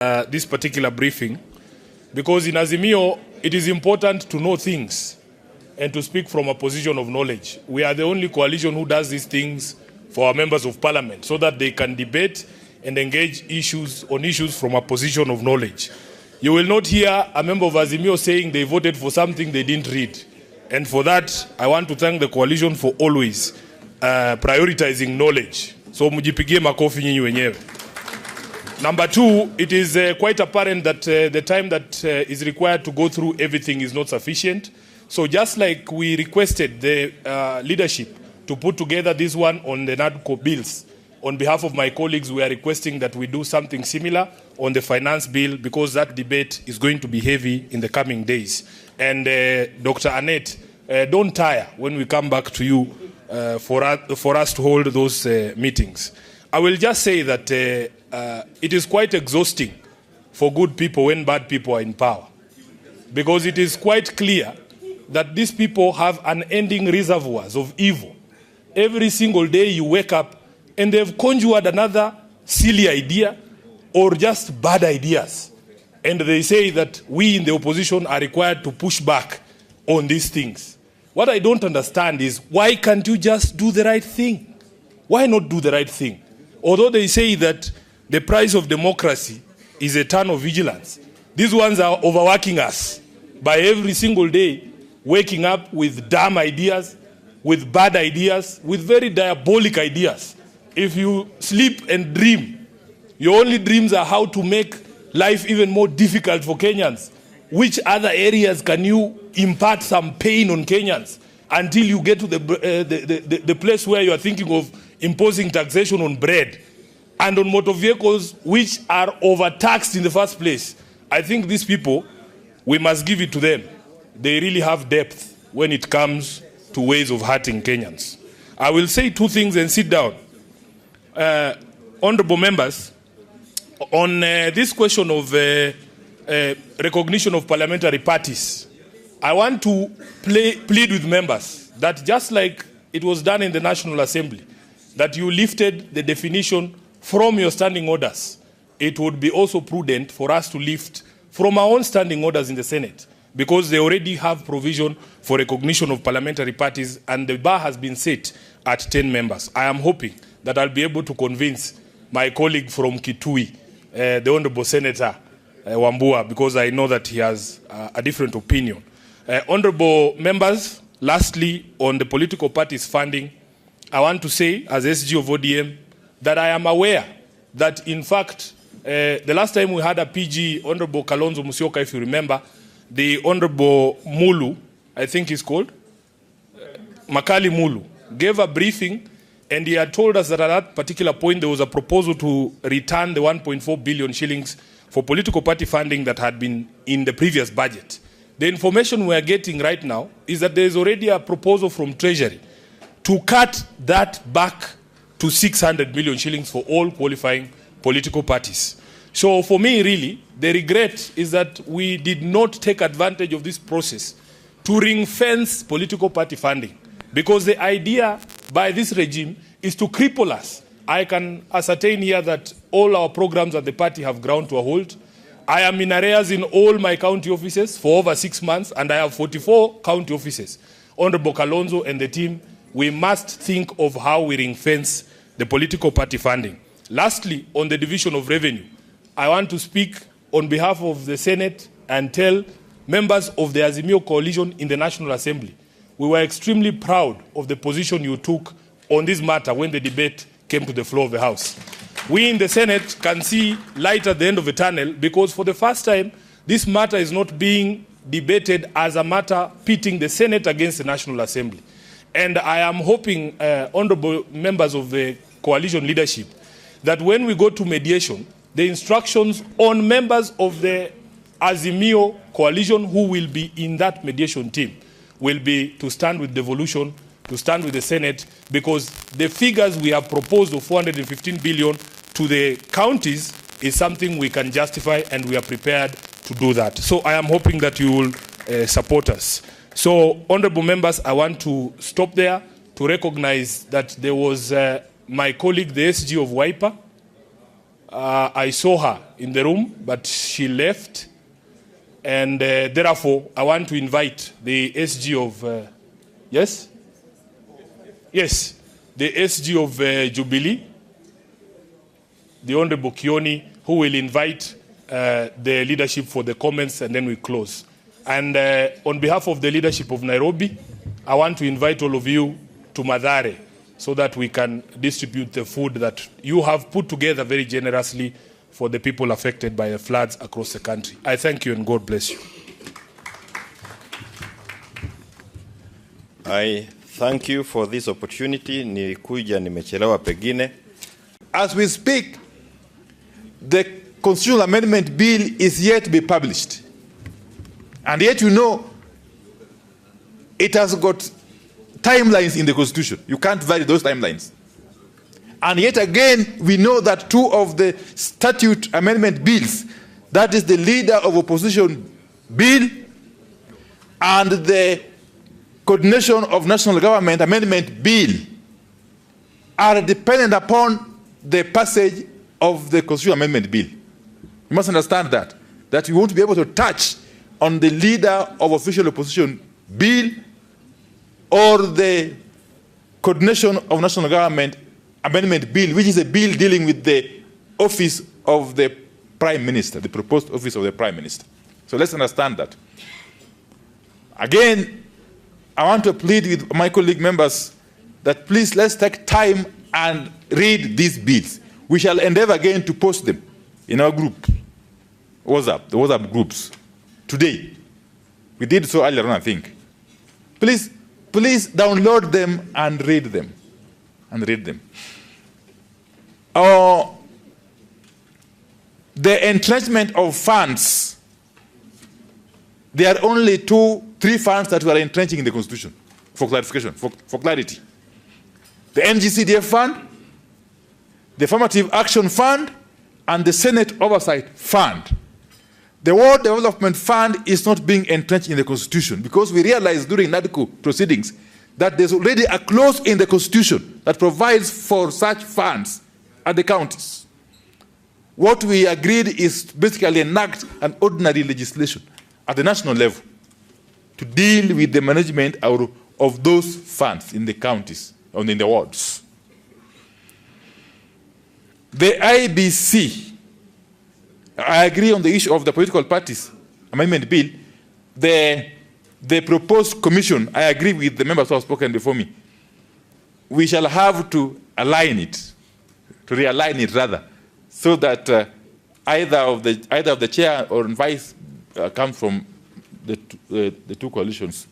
this particular briefing, because in Azimio, it is important to know things and to speak from a position of knowledge. We are the only coalition who does these things for our members of parliament so that they can debate and engage on issues from a position of knowledge. You will not hear a member of Azimio saying they voted for something they didn't read. And for that, I want to thank the coalition for always prioritizing knowledge. So mujipigie makofi nyinyi wenyewe. Number two, it is quite apparent that the time that is required to go through everything is not sufficient. So just like we requested the leadership to put together this one on the NADCO bills, on behalf of my colleagues, we are requesting that we do something similar on the finance bill, because that debate is going to be heavy in the coming days. And Dr. Annette, don't tire when we come back to you for us to hold those meetings. I will just say that it is quite exhausting for good people when bad people are in power, because it is quite clear that these people have unending reservoirs of evil. Every single day you wake up and they've conjured another silly idea or just bad ideas. And they say that we in the opposition are required to push back on these things. What I don't understand is, why can't you just do the right thing? Why not do the right thing? Although they say that the price of democracy is a ton of vigilance, these ones are overworking us by every single day, waking up with dumb ideas, with bad ideas, with very diabolic ideas. If you sleep and dream, your only dreams are how to make life even more difficult for Kenyans. Which other areas can you impart some pain on Kenyans until you get to the place where you are thinking of imposing taxation on bread and on motor vehicles, which are overtaxed in the first place? I think these people, we must give it to them. They really have depth when it comes to ways of hurting Kenyans. I will say two things and sit down. Honorable members, on this question of recognition of parliamentary parties, I want to plead with members that just like it was done in the National Assembly, that you lifted the definition from your standing orders, it would be also prudent for us to lift from our own standing orders in the Senate, because they already have provision for recognition of parliamentary parties, and the bar has been set at 10 members. I am hoping that I'll be able to convince my colleague from Kitui, the Honorable Senator Wambua, because I know that he has a different opinion. Honorable members, lastly, on the political parties funding, I want to say, as SG of ODM, that I am aware that, in fact, the last time we had a PG, Honorable Kalonzo Musyoka, if you remember, the Honorable Mulu, I think he's called, Makali Mulu, gave a briefing, and he had told us that at that particular point there was a proposal to return the 1.4 billion shillings for political party funding that had been in the previous budget. The information we are getting right now is that there is already a proposal from Treasury to cut that back to 600 million shillings for all qualifying political parties. So for me, really, the regret is that we did not take advantage of this process to ring-fence political party funding, because the idea by this regime is to cripple us. I can ascertain here that all our programs at the party have ground to a halt. I am in arrears in all my county offices for over 6 months, and I have 44 county offices. Honorable Kalonzo and the team, we must think of how we ring-fence the political party funding. Lastly, on the division of revenue, I want to speak on behalf of the Senate and tell members of the Azimio coalition in the National Assembly, we were extremely proud of the position you took on this matter when the debate came to the floor of the House. We in the Senate can see light at the end of the tunnel, because for the first time, this matter is not being debated as a matter pitting the Senate against the National Assembly. And I am hoping, honorable members of the coalition leadership, that when we go to mediation, the instructions on members of the Azimio coalition who will be in that mediation team will be to stand with devolution, to stand with the Senate, because the figures we have proposed of 415 billion to the counties is something we can justify, and we are prepared to do that. So I am hoping that you will support us. So, honorable members, I want to stop there to recognize that there was my colleague, the SG of Wiper, I saw her in the room, but she left. And therefore, I want to invite the SG of, yes? Yes, the SG of Jubilee, the Honorable Kioni, who will invite the leadership for the comments, and then we close. And on behalf of the leadership of Nairobi, I want to invite all of you to Mathare so that we can distribute the food that you have put together very generously for the people affected by the floods across the country. I thank you and God bless you. I thank you for this opportunity. Nilikuja nimechelewa pengine. As we speak, the Constitutional Amendment Bill is yet to be published. And yet you know, it has got timelines in the Constitution. You can't vary those timelines. And yet again, we know that two of the statute amendment bills, that is the Leader of Opposition Bill and the Coordination of National Government Amendment Bill, are dependent upon the passage of the Constitutional Amendment Bill. You must understand that you won't be able to touch on the Leader of Official Opposition Bill or the Coordination of National Government Amendment Bill, which is a bill dealing with the office of the Prime Minister, the proposed office of the Prime Minister. So let's understand that. Again, I want to plead with my colleague members that please let's take time and read these bills. We shall endeavor again to post them in our group, WhatsApp, the WhatsApp groups, today. We did so earlier on, I think. Please download them and read them. The entrenchment of funds, there are only 3 funds that we are entrenching in the Constitution, for clarification, for clarity. The NGCDF fund, the Affirmative Action Fund, and the Senate Oversight Fund. The World Development Fund is not being entrenched in the Constitution because we realized during NADCO proceedings that there's already a clause in the Constitution that provides for such funds at the counties. What we agreed is basically enact an ordinary legislation at the national level to deal with the management of those funds in the counties and in the wards. The IBC, I agree on the issue of the political parties amendment bill. The proposed commission, I agree with the members who have spoken before me. We shall have to align it, to realign it rather, so that either of the chair or vice comes from the two coalitions